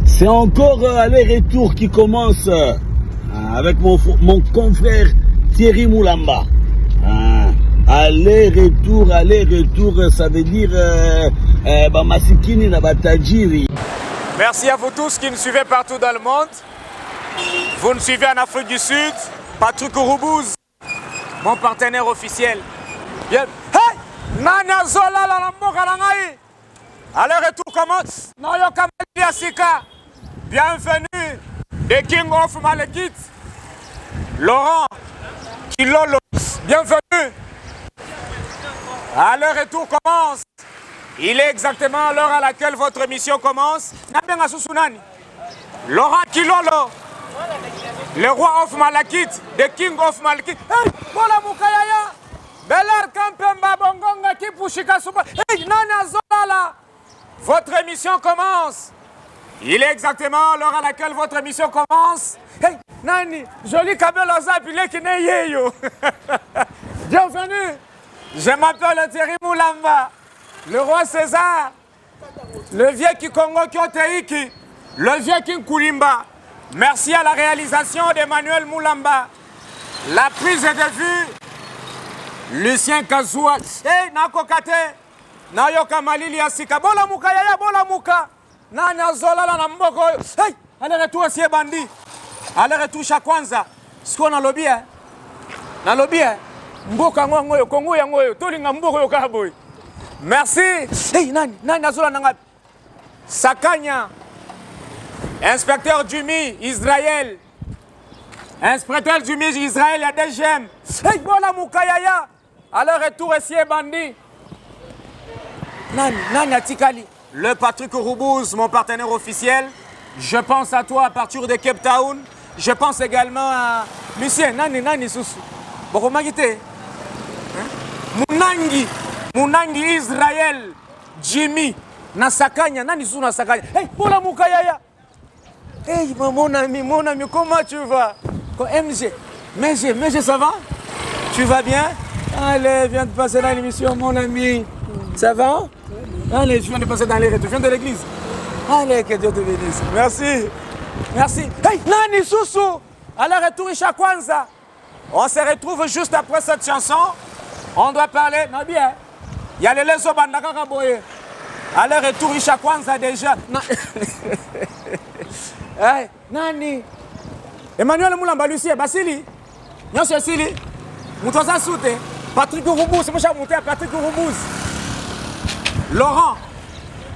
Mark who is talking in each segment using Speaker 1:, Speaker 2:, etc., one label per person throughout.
Speaker 1: C'est encore aller-retour qui commence avec mon confrère Thierry Moulamba. Aller-retour, ça veut dire Masikini na Batajiri.
Speaker 2: Merci à vous tous qui nous suivez partout dans le monde. Vous nous suivez en Afrique du Sud. Patrick Roubouz, mon partenaire officiel. Bien. Hey! Nana Zola la mboka na ngai. Aller-retour commence. Nayoka Mali Asika. Bienvenue. The King of Malekith. Laurent Kilolo. Bienvenue. Aller-retour commence. Il est exactement l'heure à laquelle votre émission commence. Nabenga Susunani. Laurent Kilolo. Le roi of Malekith. The King of Malekith. Hey! Bola Mukayaya. Belar Kampemba Bongonga Kipushika Suba. Hey! Nana Zolala. Votre émission commence. Il est exactement l'heure à laquelle votre émission commence. Hey, Nani, joli Kabelo Zapile qui n'est yeyo. Bienvenue. Je m'appelle Thierry Moulamba, le roi César, le vieux Kikongo Kyoteiki, le vieux King Koulimba. Merci à la réalisation d'Emmanuel Moulamba. La prise de vue, Lucien Kazoua. Hey, Nakokate. Nayoka Malili Asika. Bola muka yaya, bola muka. Nana Zola la mboko. Hey, aller-retour si bandi. Aller-retour Shakwanza. Siko na lobby hein. Na lobby hein. Mboka ngoyo, Kongo ya ngoyo. Tolinga mboko yo kaboy. Merci. Hey, nani Zola nanga. Sakanya. Inspecteur Jumi Israël. Inspecteur Jumi Israël ya DGM. Hey, bola muka yaya. Aller-retour si bandi. Nani Atikali. Le Patrick Roubouz, mon partenaire officiel. Je pense à toi à partir de Cape Town. Je pense également à Lucien. Nani Soussou. Boromagite. Munangi Israël. Jimmy. Nasakanya. Nani Soussou Nasakanya. Hey, Bola Moukayaya. Hey, mon ami, comment tu vas? MG, ça va? Tu vas bien? Allez, viens de passer dans l'émission, mon ami. Ça va? Allez, je viens de passer dans les retours. Je viens de l'église. Allez, que Dieu te bénisse. Merci. Hey, Nani Soussou. Alors, retour Ishakwanza. On se retrouve juste après cette chanson. On doit parler. Non, bien. Il y a les lesos bandaka kaboye. Alors, retour Ishakwanza déjà. Hey, Nani. Emmanuel Moulamba, Lucie, Basili. Nyon Cécile. Moutosa Soute. Patrick Roubouz. C'est mon cher monté à Patrick Roubouz. Laurent,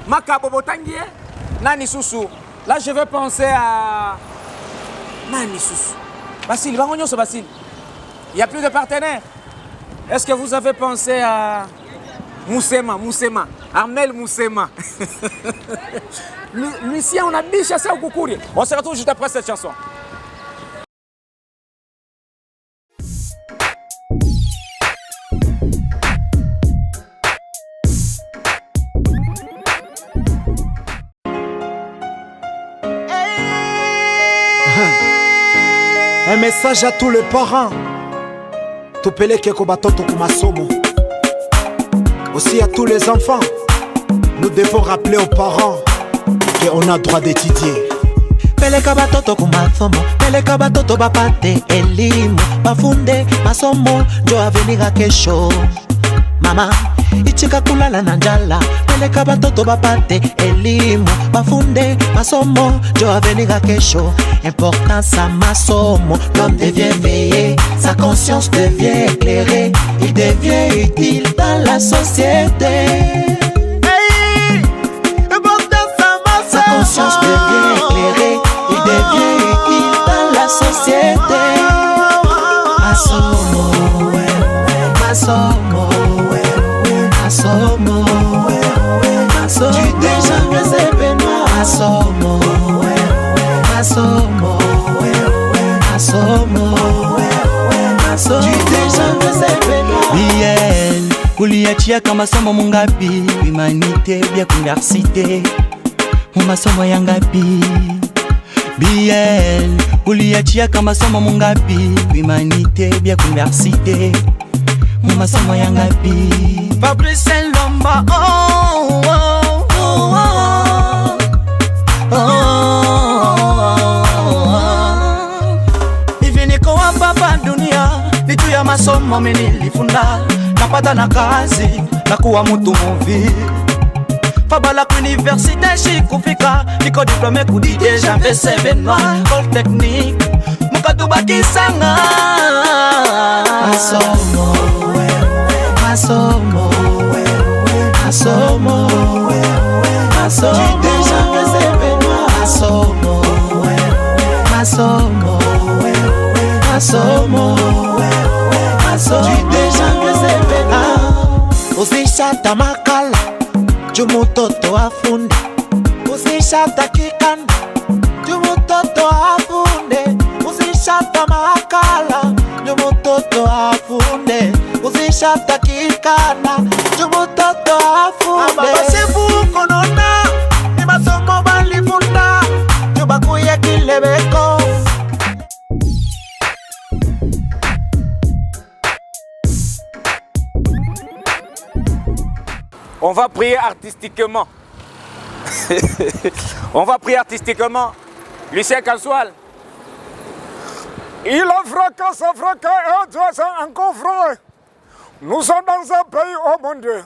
Speaker 2: Makabobo Tanguy, Nani Soussou. Là, je vais penser à Nani Soussou. Basile, Basile. Il n'y a plus de partenaires. Est-ce que vous avez pensé à Moussema, Armel Moussema? Lucien, on a bien chassé au Koukouri. On se retrouve juste après cette chanson.
Speaker 3: Un message à tous les parents. Topeleke kobatoto kumasomo. Aussi à tous les enfants. Nous devons rappeler aux parents qu'on a droit d'étudier.
Speaker 4: Peleka batoto kumasomo, peleka batoto bapate elimu, bafunde masomo njo avenir ya kesho. Mama, ichika kulala na njala, peleka batoto bapate elimu, bafunde masomo njo avenir ya kesho. Importance à masomo, l'homme devient veillé, sa conscience devient éclairée, il devient utile dans la société. Hey, importance à masomo, sa conscience devient éclairée, il devient utile dans la société. Masomo, masomo, masomo, masomo. Tu déjà me Benoît, masomo, masomo, masomo, masomo. Tu déjà me Benoît. Biel, kuliachia kama somo mungapi, humanité bien université, masomo yangapi. Biel, uliachia kama somo mungapi, humanité bien université, masomo yangapi. Fabrice Lomba, oh, oh, oh, oh. masomo nilifunda, napata na kazi na kuwa mtu muvi. Fabala ku université shikufika, niko diplômé ku DJ Jean-Vese Benoît Polytechnique, mukatuba kisanga. Masomo, masomo, masomo, masomo, DJ Jean-Vese Benoît. Masomo, masomo, masomo, masomo, DJ Jean-Vese Benoît. Usishata makala jumutoto afunde, usishata kikanda jumutoto afunde, usishata makala jumutoto afunde, usishata kikanda jumutoto afunde. Abasifu konona ni masomo balifunda jubakuye kilebeko.
Speaker 2: On va prier artistiquement. On va prier artistiquement. Lucien Casual. Il a vrai que c'est vrai que Dieu c'est encore vrai. Nous sommes dans un pays, oh mon Dieu,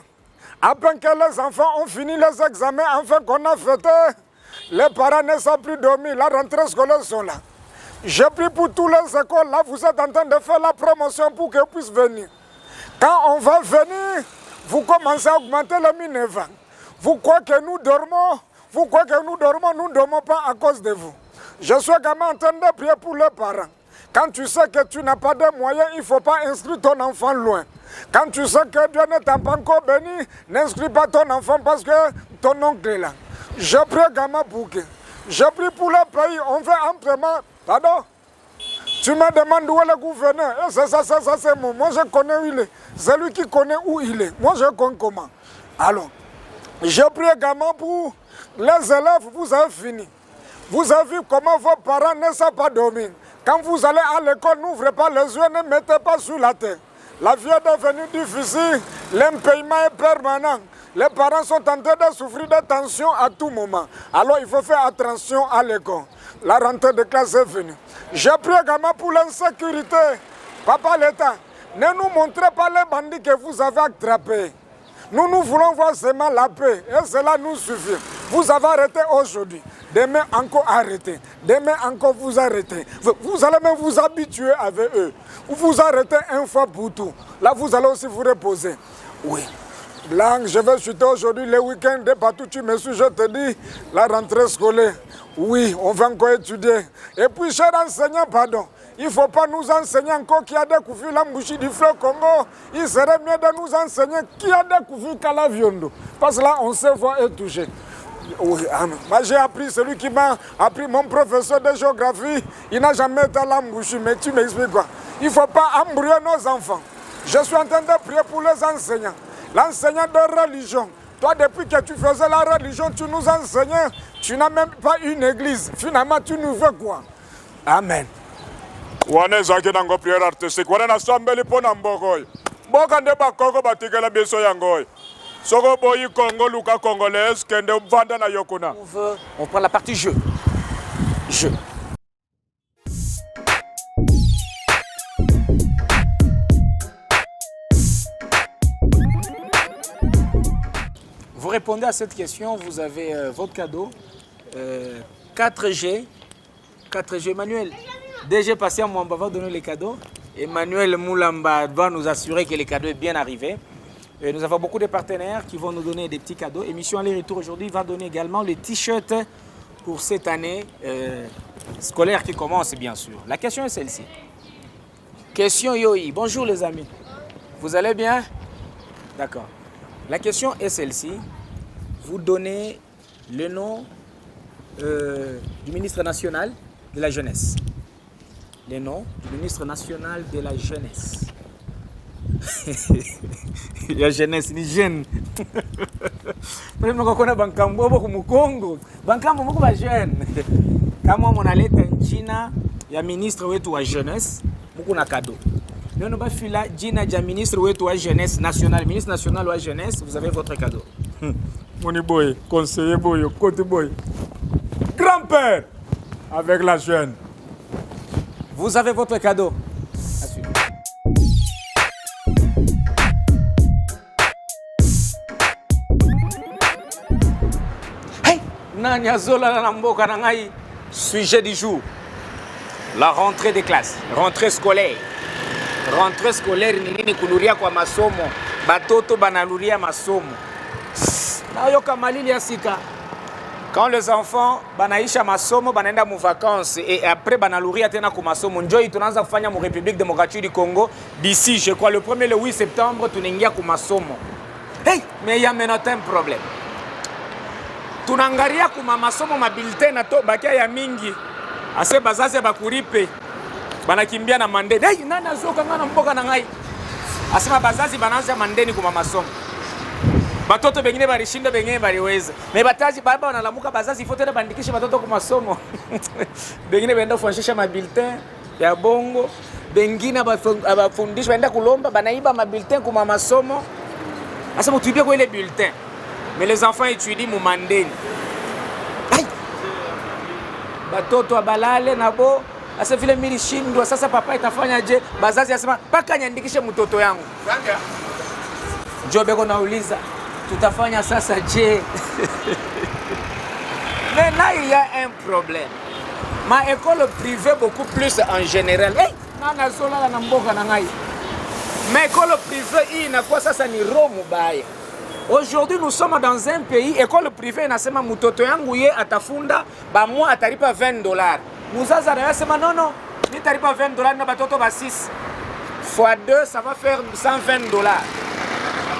Speaker 2: après que les enfants ont fini les examens, enfin qu'on a fêté, les parents ne sont plus dormis, la rentrée scolaire sont là. J'ai pris pour tous les écoles, là vous êtes en train de faire la promotion pour qu'ils puissent venir. Quand on va venir, vous commencez à augmenter le Minerva. Vous croyez que nous dormons? Vous croyez que nous dormons? Nous ne dormons pas à cause de vous. Je suis également en train de prier pour les parents. Quand tu sais que tu n'as pas de moyens, il ne faut pas inscrire ton enfant loin. Quand tu sais que Dieu ne t'a pas encore béni, n'inscris pas ton enfant parce que ton oncle est là. Je prie également pour que. Je prie pour le pays. On fait amplement. Pardon? Tu me demandes où est le gouverneur. C'est ça, c'est moi. Moi, je connais où il est. C'est lui qui connaît où il est. Moi, je connais comment. Alors, je prie également pour les élèves. Vous avez fini. Vous avez vu comment vos parents ne savent pas dormir. Quand vous allez à l'école, n'ouvrez pas les yeux, ne mettez pas sur la tête. La vie est devenue difficile. L'impayement est permanent. Les parents sont en train de souffrir de tensions à tout moment. Alors, il faut faire attention à l'école. La rentrée de classe est venue. Je prie également pour l'insécurité. Papa l'État, ne nous montrez pas les bandits que vous avez attrapés. Nous voulons voir seulement la paix et cela nous suffit. Vous avez arrêté aujourd'hui. Demain encore arrêtez. Demain encore vous arrêtez. Vous allez même vous habituer avec eux. Vous arrêtez une fois pour tout. Là, vous allez aussi vous reposer. Oui. Là, je vais chuter aujourd'hui le week-end de partout. Tu me suis, je te dis, la rentrée scolaire. Oui, on va encore étudier. Et puis, cher enseignant, pardon, il ne faut pas nous enseigner encore qui a découvert la mouchi du fleuve Congo. Il serait mieux de nous enseigner qui a découvert Kalaviondo. Parce que là, on sait voir et toucher. Oui, moi j'ai appris, celui qui m'a appris, mon professeur de géographie, il n'a jamais été à la mouchi. Mais tu m'expliques quoi? Il ne faut pas embrouiller nos enfants. Je suis en train de prier pour les enseignants. L'enseignant de religion. Toi, depuis que tu faisais la religion, tu nous enseignais. Tu n'as même pas une église. Finalement, tu nous veux quoi? Amen.
Speaker 5: Wane zaki nango prière artistique. Wane na sambeli pona mbogoy. Mboka nde bakoko batikela beso yangoy. Soko boyi Congo luka congolaise kende vanda na yokuna.
Speaker 2: On prend la partie jeu. Jeu. Vous répondez à cette question, vous avez votre cadeau. 4G. 4G, Emmanuel. DG Patient Mwamba va donner les cadeaux. Emmanuel Moulamba va nous assurer que les cadeaux est bien arrivé. Et nous avons beaucoup de partenaires qui vont nous donner des petits cadeaux. Émission Aller-Retour aujourd'hui va donner également les t-shirts pour cette année scolaire qui commence, bien sûr. La question est celle-ci. Question Yoi. Bonjour les amis. Vous allez bien? D'accord. La question est celle-ci. Vous donnez le nom du ministre national de la jeunesse. Le nom du ministre national de la jeunesse. La jeunesse, ni jeune. Peut-être que vous avez bankambo au Congo. Bankambo beaucoup de jeunes. Quand on a l'état Gina, il y a ministre de la jeunesse, beaucoup de cadeaux. Nous avons fait là, Gina, il y a ministre de la jeunesse nationale, ministre national de la jeunesse, vous avez votre cadeau.
Speaker 5: Moni boy, conseiller boy, côté boy. Grand-père avec la jeune.
Speaker 2: Vous avez votre cadeau. nani azolala na mboka na ngai. Sujet du jour, la rentrée des classes, rentrée scolaire. Rentrée scolaire ni nini? Kuluria kwa masomo, batoto banaluria masomo. Nayoka malili ya sika. Quand les enfants banaisha masomo banaenda mu vacances et après banaluria tena ku masomo, njoi tunaanza kufanya mu République démocratique du Congo d'ici, je crois le 1er le 8 septembre tunaingia ku masomo. Hey, mais il y a maintenant un problème. Tunangaria ku masomo mabilité na to bakia ya mingi. Ase bazazi bakuripe banakimbia na mandeni. Hey, nani azoka ngana mboka na ngai? Asema bazazi banaanza mandeni ku masomo. Batoto bengine barishinda bengine bariweza. Me bataji baba wanalamuka bazazi ifo tena bandikishe batoto ku masomo. Bengine baenda kufanisha mabulletin ya bongo, bengine abafundisha baenda kulomba banaiba mabulletin ku masomo. Asema tuibie kwa ile bulletin. Mais les enfants étudient mu mandeni. Ay! Batoto abalale nabo asa vile mili shindwa sasa papa itafanya je? Bazazi asema paka niandikishe mtoto yangu. Sanga. Jobe ko nauliza tutafanya sasa je? Mais là il y a un problème. Ma école privée beaucoup plus en général. Hey, nana zola na mboka na ngai. Ma école privée hii inakuwa sasa ni romu baya. Aujourd'hui nous sommes dans un pays école privée inasema mtoto yangu ye atafunda ba mwa atalipa $20. Muzazi anasema non, nitalipa $20 na batoto ba 6 fois 2 ça va faire $120.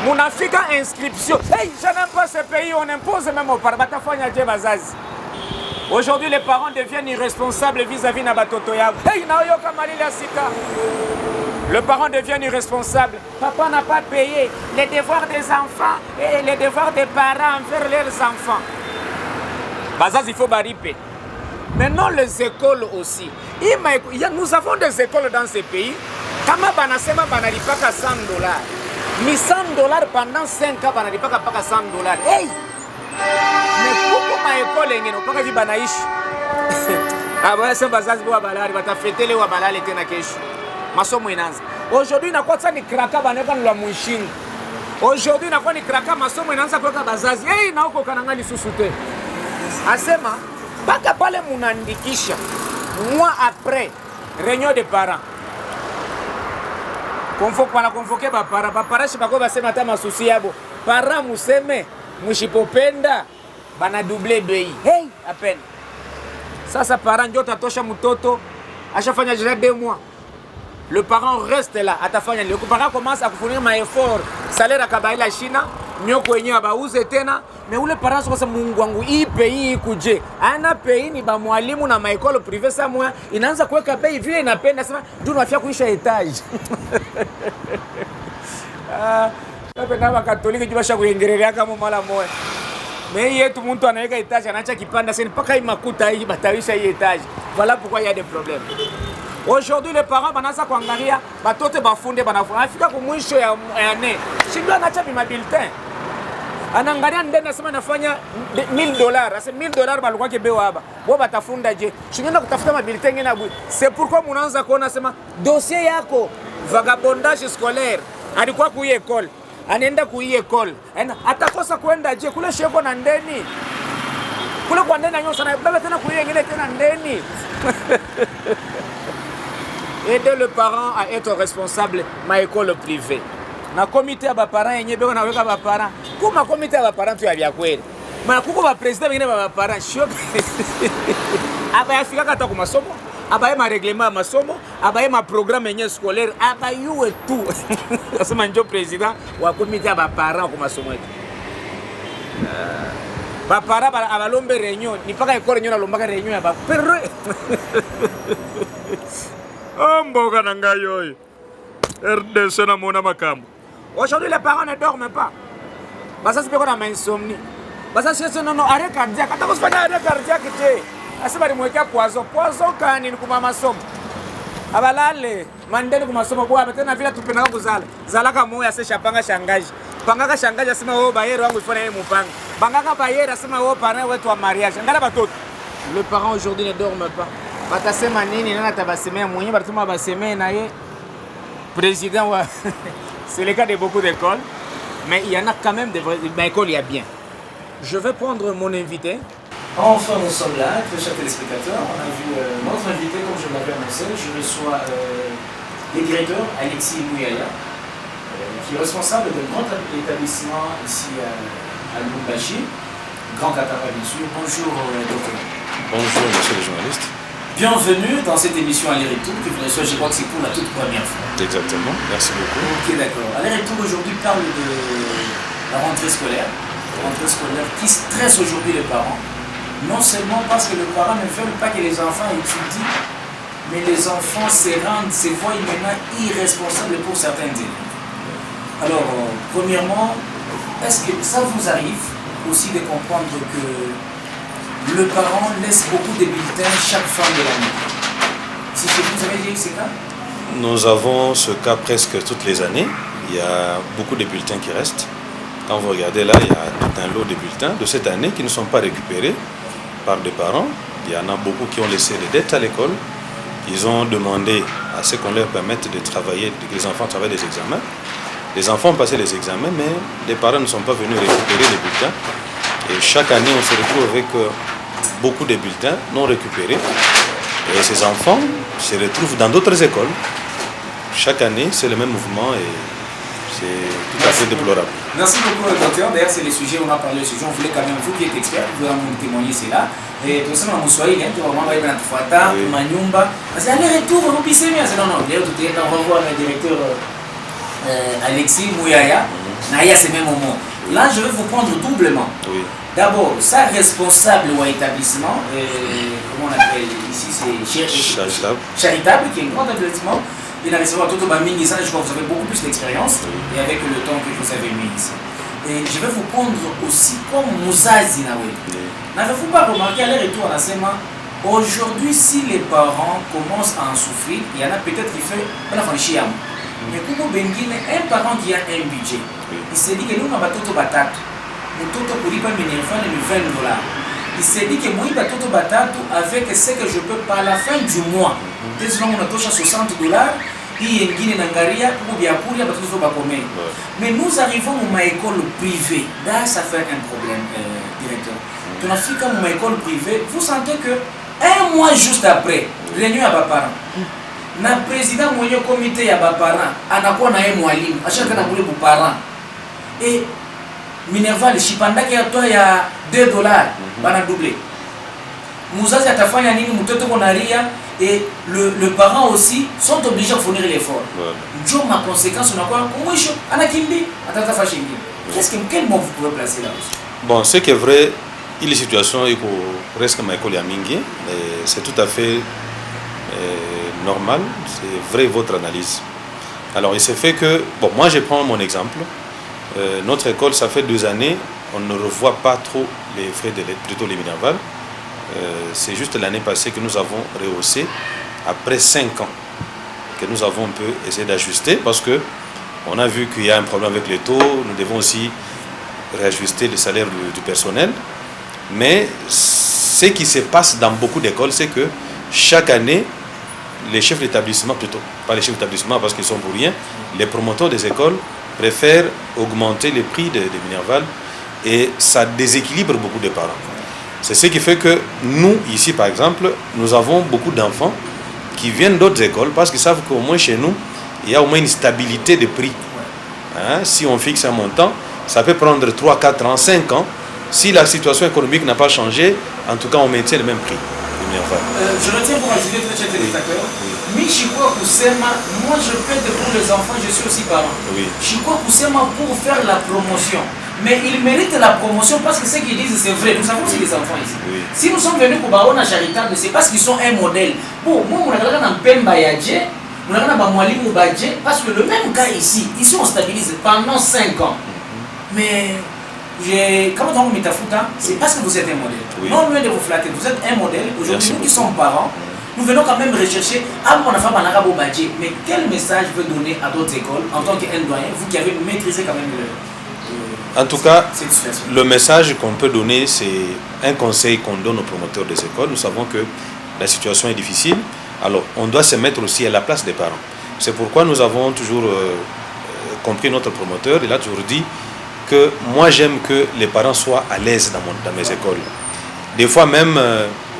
Speaker 2: Munafika inscription. Hey, je n'aime pas ce pays, on impose même aux parents. Batafanya je bazazi. Aujourd'hui les parents deviennent irresponsables vis-à-vis na batoto yabo. Hey, naoyoka malili asika. Le parent devient irresponsable. Papa n'a pas payé les devoirs des enfants et les devoirs des parents envers leurs enfants. Bazaz, il faut bariper. Maintenant, les écoles aussi. Nous avons des écoles dans ce pays. Kama banasema banalipaka $100. Mais $100 pendant 5 ans, banalipaka paka $100. Hey! Mais pourquoi ma école est non pas banaishi? Ah bah c'est bazaz bo balali batafetele wa balali tena kesho. Masomo inaanza. Aujourd'hui inakuwa sasa ni kraka baneka nwa muishinga. Aujourd'hui inakuwa ni kraka masomo inaanza kuweka bazazi. Hey, na huko kanangali susute. Asema baka pale munaandikisha mois après réunion des parents. Convoquer ba parents. Ba parents bako basema hata masusi yabo. Parents museme mushipopenda bana doubler bei. Hey, à peine. Sasa parents ndio tatosha mtoto ashafanya déjà 2 mois. Le parent reste là, atafanya le parent commence à fournir ma effort, salaire akabaila China, nyoko yenyewe abauze tena, mais ule parent sasa Mungu wangu hii pays ikuje. Ana pays ni ba mwalimu na ma école privée ça moi, inaanza kuweka bei vile inapenda sema ndio unafia kuisha etage. Napenda wa Katoliki jibasha kuingerelea kama mala moyo. Mais yetu mtu anaweka etage anaacha kipanda sasa mpaka imakuta hii batawisha hii etage. Voilà pourquoi il y a des problèmes. Aujourd'hui les parents banaanza kuangalia batoto bafunde banafuna afika kumwisho ya année shindo anacha bima bulletin anaangalia ndani nasema nafanya $1000 asa $1000 balikuwa kebewa hapa bo batafunda je shindo kutafuta ma bulletin ngine abu c'est pourquoi munaanza kuona sema dossier yako vagabondage scolaire alikuwa kuie école anaenda kuie école atakosa kwenda je kule sheko na ndeni kule kwa ndeni anyosa na baba tena kuie ngine tena ndeni. Aider le parent à être responsable ma école privée. Na comité ya ba parents yenye beko na weka ba parents. Kuma comité ya ba parents tu ya bya kweli. Ma kuko ba president bengine ba parents shop. Aba yafika kata ku masomo, aba yema règlement ya masomo, aba yema programme yenye scolaire, aba yuwe tout. Asema njo president wa comité ya ba parents ku masomo yetu. Ba parents abalombe réunion, ni paka école réunion na lombaka réunion ya ba. Pero Mboga na ngai oyo. RDC na mona makambo. Aujourd'hui les parents ne dorment pas. Basa sipeko na insomnie. Basa sisi non arrêt cardiaque. Atako sifanya arrêt cardiaque te. Asiba limwekea poison. Poison kani ni kuma masomo. Abalale mandeni kuma masomo kwa tena vile tupenda kuzala. Zalaka moyo asesha panga shangaji. Pangaka shangaji asema wewe bayero wangu ifanye yeye mupanga. Bangaka bayero asema wewe parent wetu wa mariage. Ngala batoto. Le parent aujourd'hui ne dorment pas. Batasema nini nana tabasemea mwenye batuma basemea na ye président wa c'est le cas de beaucoup d'écoles mais il y en a quand même des écoles il y a bien. Je vais prendre mon invité
Speaker 6: Enfin, nous sommes là, très chers téléspectateurs. On a vu notre invité, comme je l'avais annoncé. Je reçois le directeur Alexis Mouyaya, qui est responsable d'un grand établissement ici à Lubumbashi, Grand Katanga, bien sûr. Bonjour, docteur.
Speaker 7: Bonjour, monsieur le journaliste.
Speaker 6: Bienvenue dans cette émission Aller-Retour, que vous reçoivez, je crois que c'est pour la toute première fois.
Speaker 7: Exactement, merci beaucoup.
Speaker 6: Ok, d'accord. Aller-Retour aujourd'hui parle de la rentrée scolaire. La rentrée scolaire qui stresse aujourd'hui les parents. Non seulement parce que les parents ne veulent pas que les enfants étudient, mais les enfants se voient maintenant irresponsables pour certains élèves. Alors, premièrement, est-ce que ça vous arrive aussi de comprendre que le parent laisse beaucoup de bulletins chaque fin de l'année? Si chez vous, vous avez dit que c'est ça?
Speaker 7: Nous avons ce cas presque toutes les années. Il y a beaucoup de bulletins qui restent. Quand vous regardez là, il y a tout un lot de bulletins de cette année qui ne sont pas récupérés par des parents. Il y en a beaucoup qui ont laissé des dettes à l'école. Ils ont demandé à ce qu'on leur permette de travailler, que les enfants travaillent des examens. Les enfants ont passé les examens, mais les parents ne sont pas venus récupérer les bulletins. Et chaque année, on se retrouve avec beaucoup de bulletins non récupérés. Et ces enfants se retrouvent dans d'autres écoles. Chaque année, c'est le même mouvement et c'est tout à fait déplorable.
Speaker 6: Merci beaucoup, docteur. D'ailleurs, c'est le sujet, on a parlé de ce sujet. On voulait quand même, vous qui êtes expert, vous pouvez nous témoigner, c'est là. Et tout ça, on a tu vas vraiment aller dans Fata, Manyumba. C'est aller-retour, on pisse bien. Non, on va voir le directeur Alexis Mouyaya. Naya, c'est même moment. Là, je vais vous prendre doublement.
Speaker 7: Oui.
Speaker 6: D'abord, sa responsable ou établissement, comment on appelle ici, c'est charitable, qui est un grand établissement. Il a réussi à tout Bamingi, je crois que vous avez beaucoup plus d'expérience et avec le temps que vous avez mis ici. Et je vais vous prendre aussi comme Mouzazi Nawe. N'avez-vous pas remarqué à l'air-retour à la SEMA, aujourd'hui, si les parents commencent à en souffrir, il y en a peut-être qui fait un franchir. Mais comme Bengine, un parent qui a un budget, il s'est dit que nous, on va tout battre. Nous, tout pour lui, pas $20. Il s'est dit que moi, il va tout battre avec ce que je peux pas à la fin du mois. Désolé, on a touché $60. Mais nous arrivons à une école privée. Là, ça fait un problème, directeur. Dans une école privée, vous sentez que un mois juste après, réunion à vos parents, le président du comité à vos parents, à chaque fois, vos parents. Et Minerval, Chipanda qui a toi, il y a $2, va doubler. Mouzazi a tafanya nini mtoto konaria et le parent aussi sont obligés de fournir l'effort. Joe ma conséquence on a quoi? Mwisho anakimbi atata fashingi. Quel mot vous pouvez placer là aussi?
Speaker 7: Bon, ce qui est vrai, il y a des situations il reste comme école Yamingi, c'est tout à fait normal, c'est vrai votre analyse. Alors il s'est fait que bon, moi je prends mon exemple. Notre école, ça fait 2 années, on ne revoit pas trop les frais de l'aide, plutôt les Minerval. C'est juste l'année passée que nous avons rehaussé, après 5 ans, que nous avons un peu essayé d'ajuster parce que on a vu qu'il y a un problème avec les taux, nous devons aussi réajuster le salaire du personnel. Mais ce qui se passe dans beaucoup d'écoles, c'est que chaque année, les chefs d'établissement, plutôt, pas les chefs d'établissement parce qu'ils sont pour rien, les promoteurs des écoles préfèrent augmenter les prix des Minerval et ça déséquilibre beaucoup de parents. C'est ce qui fait que nous, ici par exemple, nous avons beaucoup d'enfants qui viennent d'autres écoles parce qu'ils savent qu'au moins chez nous, il y a au moins une stabilité de prix. Hein? Si on fixe un montant, ça peut prendre 3, 4 ans, 5 ans. Si la situation économique n'a pas changé, en tout cas on maintient le même prix.
Speaker 6: Je retiens pour ajouter très cher téléspectateur. Michiko Kusema, moi je plaide pour les enfants, je suis aussi parent. Chiko Kusema pour faire la promotion. Mais ils méritent la promotion parce que ce qu'ils disent c'est vrai. Nous savons aussi les enfants ici. Si nous sommes venus pour Barona charitable, c'est parce qu'ils sont un modèle. Bon, moi, on a un Pemba Yadje, on a un Mwalimu Badje, parce que le même cas ici, ici on stabilise pendant 5 ans. Mais quand on met ta fouta, c'est parce que vous êtes un modèle. Non, loin de vous flatter, vous êtes un modèle. Aujourd'hui, nous qui sommes parents, nous venons quand même rechercher mais quel message veut donner à d'autres écoles en tant qu'un doyen, vous qui avez maîtrisé quand même
Speaker 7: en tout cas, le message qu'on peut donner, c'est un conseil qu'on donne aux promoteurs des écoles. Nous savons que la situation est difficile, alors on doit se mettre aussi à la place des parents. C'est pourquoi nous avons toujours compris notre promoteur. Il a toujours dit que moi j'aime que les parents soient à l'aise dans mes écoles. Des fois même,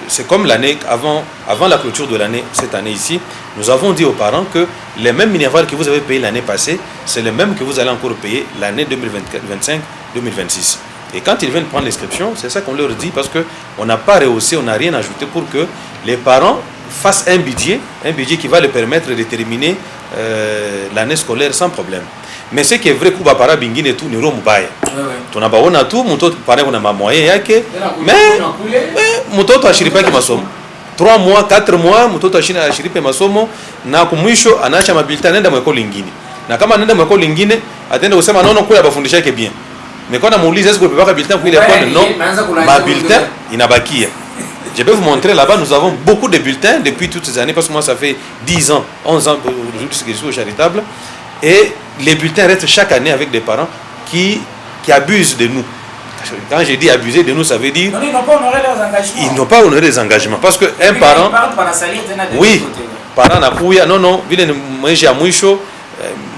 Speaker 7: c'est comme l'année avant la clôture de l'année, cette année ici, nous avons dit aux parents que les mêmes minervales que vous avez payées l'année passée, c'est les mêmes que vous allez encore payer l'année 2025-2026. Et quand ils viennent prendre l'inscription, c'est ça qu'on leur dit, parce qu'on n'a pas rehaussé, on n'a rien ajouté pour que les parents fassent un budget qui va leur permettre de terminer l'année scolaire sans problème. Mais ce qui est vrai, kuba para bingine et tout, ni romu baya. Tunabaona tu, mtoto pare kuna mamoye yake, mais mtoto ashiripaki masomo. 3 mois, 4 mois, mtoto ashiripe masomo, na kumwisho anaacha mabilita anaenda mweko lingine. Na kama anaenda mweko lingine, ataenda kusema nono kule abafundisha yake bien. Mais quand on muulize est-ce que vous pouvez bulletin pour l'école, non, ma bulletin, il n'a pas qui. Je peux vous montrer là-bas, nous avons beaucoup de bulletins depuis toutes ces années, parce que moi ça fait 10 ans, 11 ans que je suis au charitable. Et les bulletins restent chaque année avec des parents qui abusent de nous. Quand je dis abuser de nous, ça veut dire...
Speaker 6: Non, ils n'ont pas honoré leurs engagements.
Speaker 7: Ils n'ont pas honoré les engagements. Parce qu'un parent... Oui, parent n'a pas... Non, moi j'ai à mouicho.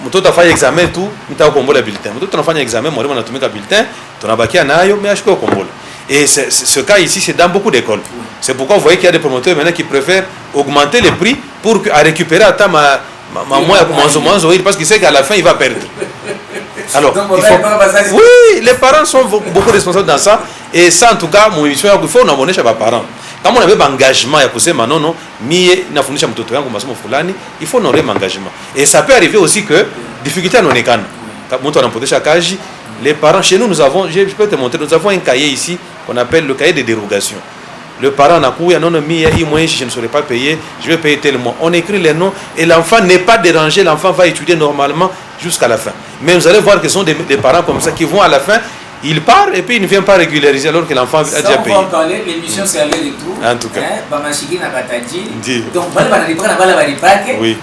Speaker 7: Mtoto afanya examen tu mtaka kuombola bulletin. Mtoto anafanya examen, mwalimu anatumika bulletin, tunabakia nayo mais ashiko kuombola. Et ce cas ici, c'est dans beaucoup d'écoles. C'est pourquoi vous voyez qu'il y a des promoteurs maintenant qui préfèrent augmenter les prix pour récupérer à temps parce qu'il sait qu'à la fin il va perdre. Alors, oui, les parents sont beaucoup responsables dans ça. Et ça, en tout cas, mon émission, il faut en abonner chez les parents. Quand on avait un engagement, il y a non, mie na fundisha mtoto yangu masomo fulani, il faut honorer l'engagement. Et ça peut arriver aussi que difficulté anaonekana. Quand on empotesha kaji, les parents chez nous, nous avons, je peux te montrer, nous avons un cahier ici qu'on appelle le cahier de dérogation. Le parent n'a pas non mie je ne serai pas payé, je vais payer tel mois. On écrit les noms et l'enfant n'est pas dérangé, l'enfant va étudier normalement jusqu'à la fin. Mais vous allez voir que ce sont des parents comme ça qui vont à la fin. Il part et puis il ne vient pas régulariser alors que l'enfant a déjà payé.
Speaker 6: On va en parler, l'émission c'est aller-retour.
Speaker 7: En tout cas.
Speaker 6: Donc, oui.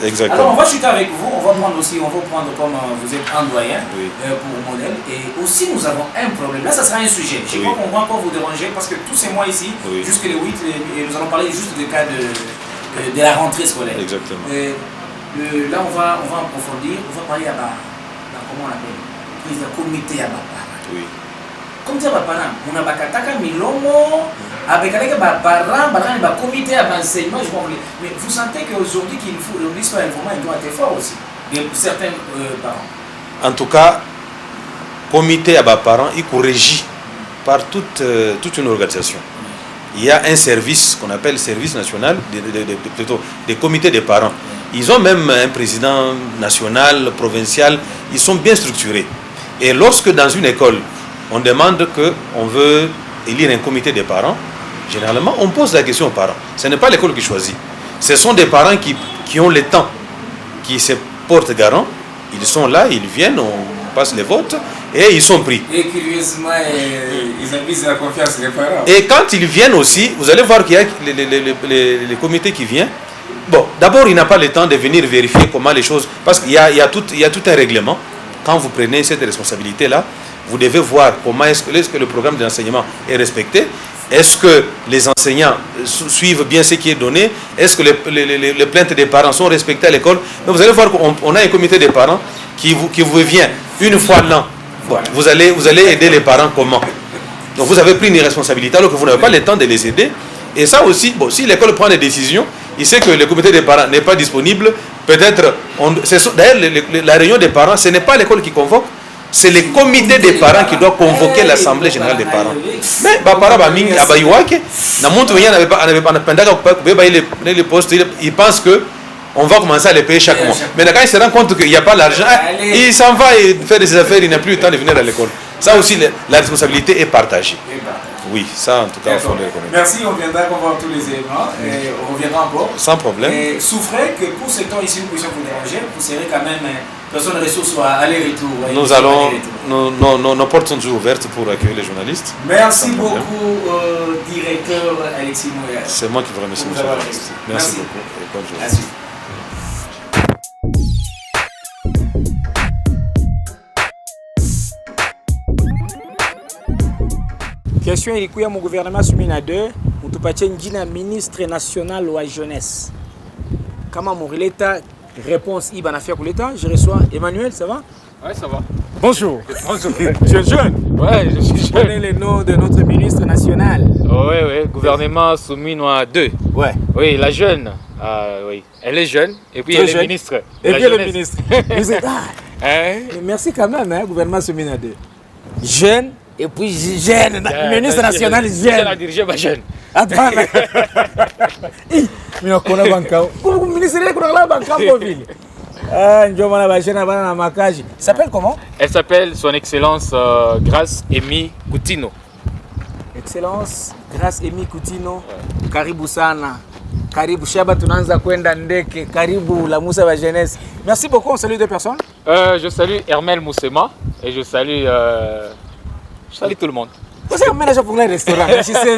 Speaker 7: Exactement.
Speaker 6: Alors on va chuter avec vous, on va prendre comme vous êtes un doyen pour modèle. Et aussi nous avons un problème. Là ça sera un sujet. Je crois qu'on va encore vous déranger parce que tous ces mois ici, jusque les 8, nous allons parler juste des cas de la rentrée scolaire.
Speaker 7: Exactement.
Speaker 6: Là on va approfondir, on va parler à comment on appelle le comité à Bapara.
Speaker 7: Oui.
Speaker 6: Comme ça, Bapara, on a Bakataka Milomo, avec un comité à l'enseignement, je comprends. Mais vous sentez qu'aujourd'hui, qu'il faut l'histoire informatique doit être fort aussi, de certains parents.
Speaker 7: En tout cas, comité à Bapara, il corrige par toute une organisation. Il y a un service qu'on appelle service national, plutôt des comités des parents. Ils ont même un président national, provincial, ils sont bien structurés. Et lorsque dans une école, on demande qu'on veut élire un comité des parents, généralement on pose la question aux parents. Ce n'est pas l'école qui choisit. Ce sont des parents qui ont le temps, qui se portent garant. Ils sont là, ils viennent, on passe les votes et ils sont pris.
Speaker 6: Et curieusement, ils abusent la confiance des parents.
Speaker 7: Et quand ils viennent aussi, vous allez voir qu'il y a les comités qui viennent. Bon, d'abord, il n'a pas le temps de venir vérifier comment les choses... Parce qu'il y a tout un règlement. Quand vous prenez cette responsabilité-là, vous devez voir comment est-ce que le programme d'enseignement est respecté. Est-ce que les enseignants suivent bien ce qui est donné? Est-ce que les plaintes des parents sont respectées à l'école? Donc vous allez voir qu'on a un comité des parents qui vous vient une fois l'an. Bon, vous allez aider les parents comment? Donc vous avez pris une responsabilité alors que vous n'avez pas le temps de les aider. Et ça aussi, bon, si l'école prend des décisions, il sait que le comité des parents n'est pas disponible. Peut-être, d'ailleurs, la réunion des parents, ce n'est pas l'école qui convoque, c'est le comité des parents qui doit convoquer l'assemblée générale des parents. Mais il pense qu'on va commencer à les payer chaque mois. Mais quand il se rend compte qu'il n'y a pas l'argent, il s'en va et faire des affaires, il n'a plus le temps de venir à l'école. Ça aussi, la responsabilité est partagée. Oui, ça en tout cas, il faut le reconnaître.
Speaker 6: Merci, on viendra voir tous les éléments et on reviendra encore.
Speaker 7: Sans problème.
Speaker 6: Et souffrez que pour ce temps ici, nous puissions vous déranger, vous serez quand même personne ressource soit aller-retour.
Speaker 7: Nous allons, nos portes sont toujours ouvertes pour accueillir les journalistes.
Speaker 6: Merci beaucoup, directeur Alexis Moya.
Speaker 7: C'est moi qui vous remercie, monsieur le journaliste. Merci beaucoup et bonne journée.
Speaker 6: Merci. Question ilikuwa mu gouvernement sumina 2 mutupatie jina ministre national wa jeunesse. Kama murileta réponse iba na faire kuleta, je reçois Emmanuel, ça va?
Speaker 8: Ouais, ça va.
Speaker 2: Bonjour.
Speaker 8: Bonjour.
Speaker 2: Tu es jeune.
Speaker 8: Ouais, je suis
Speaker 2: Je connais le nom de notre ministre national.
Speaker 8: Ouais, gouvernement Souminois 2.
Speaker 2: Ouais.
Speaker 8: Oui, la jeune. Oui, elle est jeune et puis
Speaker 2: Très
Speaker 8: elle
Speaker 2: jeune.
Speaker 8: est ministre.
Speaker 2: Et
Speaker 8: La
Speaker 2: puis le
Speaker 8: jeunesse.
Speaker 2: ministre. Vous êtes- Ah,
Speaker 8: Hein?
Speaker 2: merci quand même, hein, gouvernement Soumina 2. Jeune et puis jeune. Ministre national
Speaker 8: Je la
Speaker 2: jeune.
Speaker 8: diriger, ma jeune.
Speaker 2: Attends. Mais on connaît banca. Pour le ministre, il connaît la banca pour ville. Ah, Njomana Bachena Banana Makaji. Il s'appelle comment?
Speaker 8: Elle s'appelle Son Excellence Grace Emi Coutinho.
Speaker 2: Excellence, Grace Emi Coutinho. Karibu sana. Karibu Shaba, tunaanza kwenda ndeke. Karibu la Moussa wa jeunesse. Merci beaucoup, on salue deux personnes.
Speaker 8: Je salue Hermel Moussema et je salue tout le monde.
Speaker 2: Vous savez, ménage pour les restaurants. Je sais,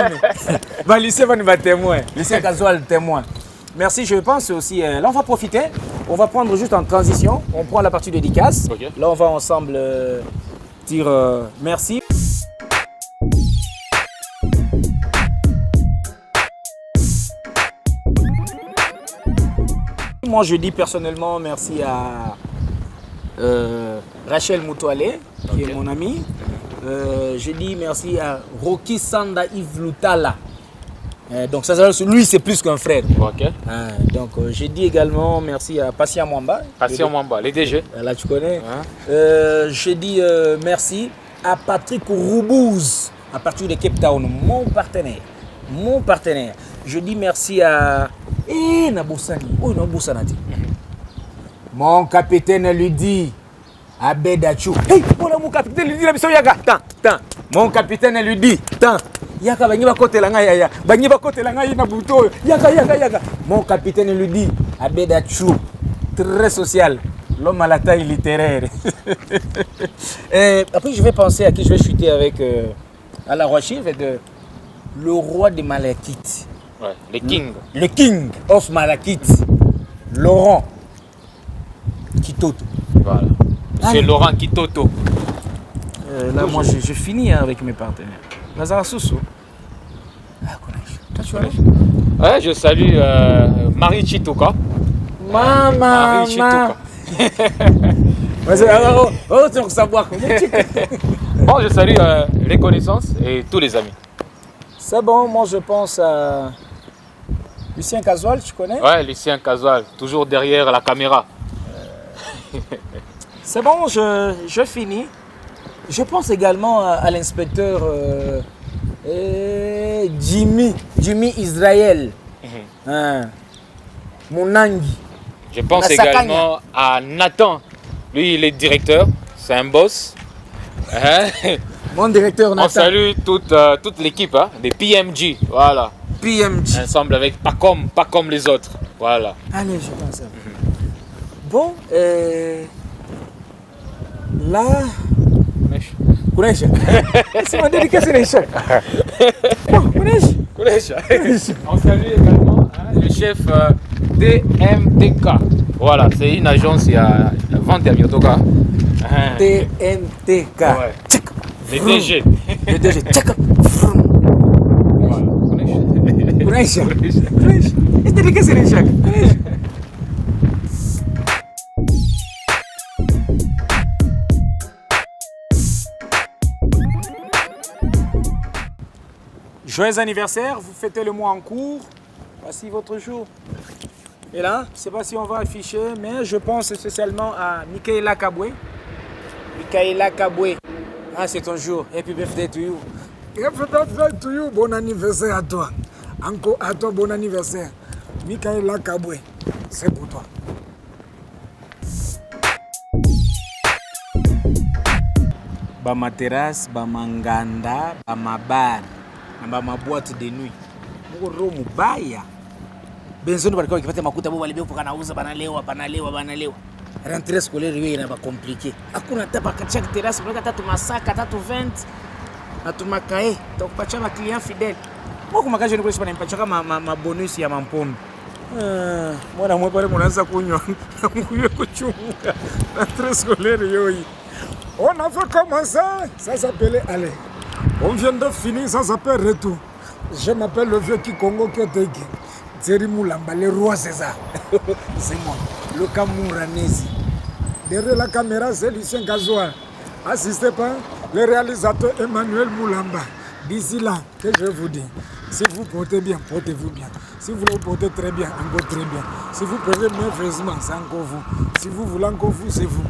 Speaker 2: mais lycée va nous témoin. Lycée casual témoin. Merci, je pense aussi. Là, on va profiter. On va prendre juste en transition. On prend la partie dédicace.
Speaker 8: Ok.
Speaker 2: Là, on va ensemble dire merci. Moi, je dis personnellement merci à Rachel Moutoualé, qui est mon ami. Je dis merci à Rocky Sanda Yves Loutala. Donc ça, lui, c'est plus qu'un frère.
Speaker 8: Ok.
Speaker 2: Donc je dis également merci à Passia Mwamba.
Speaker 8: Passion Mwamba, les DG.
Speaker 2: Là, tu connais.
Speaker 8: Hein?
Speaker 2: Je dis merci à Patrick Roubouz, à partir de Cape Town, mon partenaire. Mon partenaire. Je dis merci à... Naboussani. Oh, Naboussani. Mon capitaine lui dit... Abedachou. Hey, mon capitaine lui dit... Mon capitaine lui dit... Yaka banyiba kote la ngai ya. Banyiba kote la ngai na buto. Yaka. Mon capitaine lui dit Abedachou. Très social. L'homme à la taille littéraire. Après, je vais penser à qui je vais chuter avec à la Rochive de le roi des Malakites.
Speaker 8: Ouais, les kings.
Speaker 2: Le king of Malakites. Laurent Kitoto.
Speaker 8: Voilà. Monsieur Laurent Kitoto.
Speaker 2: Là, moi, je finis avec mes partenaires. Lazara Sousso. Toi, tu vois?
Speaker 8: Ouais, je salue Marie Chitoka.
Speaker 2: Maman.
Speaker 8: Marie Chitoka.
Speaker 2: Tu savoir comment tu...
Speaker 8: Bon, je salue les connaissances et tous les amis.
Speaker 2: C'est bon, moi je pense à Lucien Casual, tu connais?
Speaker 8: Ouais, Lucien Casual, toujours derrière la caméra.
Speaker 2: C'est bon, je finis. Je pense également à l'inspecteur Jimmy Israël. Monangi.
Speaker 8: Je pense également à Nathan. Lui, il est directeur, c'est un boss. Hein?
Speaker 2: Mon directeur Nathan.
Speaker 8: On salue toute l'équipe des PMG. Voilà.
Speaker 2: PMG.
Speaker 8: Ensemble avec pas comme les autres. Voilà.
Speaker 2: Allez, je pense à bon, là... Kunesha. C'est ma dédicace. Kunesha.
Speaker 8: On salue également le chef DMTK. Voilà, c'est une agence qui a vente à Myotoka.
Speaker 2: DMTK.
Speaker 8: Ouais. Les DG.
Speaker 2: Les DG. Kunesha. C'est dédicace. Joyeux anniversaire, vous fêtez le mois en cours. Voici votre jour. Et là, je ne sais pas si on va afficher, mais je pense spécialement à Michaela Kabwe. Michaela Kabwe. Ah, c'est ton jour. Happy birthday to you.
Speaker 9: Happy birthday to you. Bon anniversaire à toi. Encore à toi, bon anniversaire. Michaela Kabwe. C'est pour toi.
Speaker 2: Bama terrasse, bama nganda, bama bar, bama boîte de nuit. Mko mubaya. Benzoni balikuwa wakipata makuta babo walibeo kana uza banalewa. Rentrée scolaire hiyo ina ba compliqué. Hakuna tapa katika terrasse unaweka tatu masaka, tatu vent. Na tumakae, tukupacha ma client fidèle. Mko makaje ni kulisha banimpacha kama ma bonus ya mampondo. Mwana mwe pale mnaanza kunywa. Mkuye kuchunga. Rentrée scolaire hiyo.
Speaker 9: On a fait comme ça s'appelait aller. On vient de finir, ça s'appelle retour. Je m'appelle le vieux Kikongo Kyoteki. Thierry Moulamba, le roi César.
Speaker 2: C'est moi, le Kamouranesi.
Speaker 9: Derrière la caméra, c'est Lucien Gazoua. Assisté par le réalisateur Emmanuel Moulamba. D'ici là, que je vous dis, si vous portez bien, portez-vous bien. Si vous le portez très bien, encore très bien. Si vous prenez mauvaisemement, c'est encore vous. Si vous voulez encore vous, c'est vous.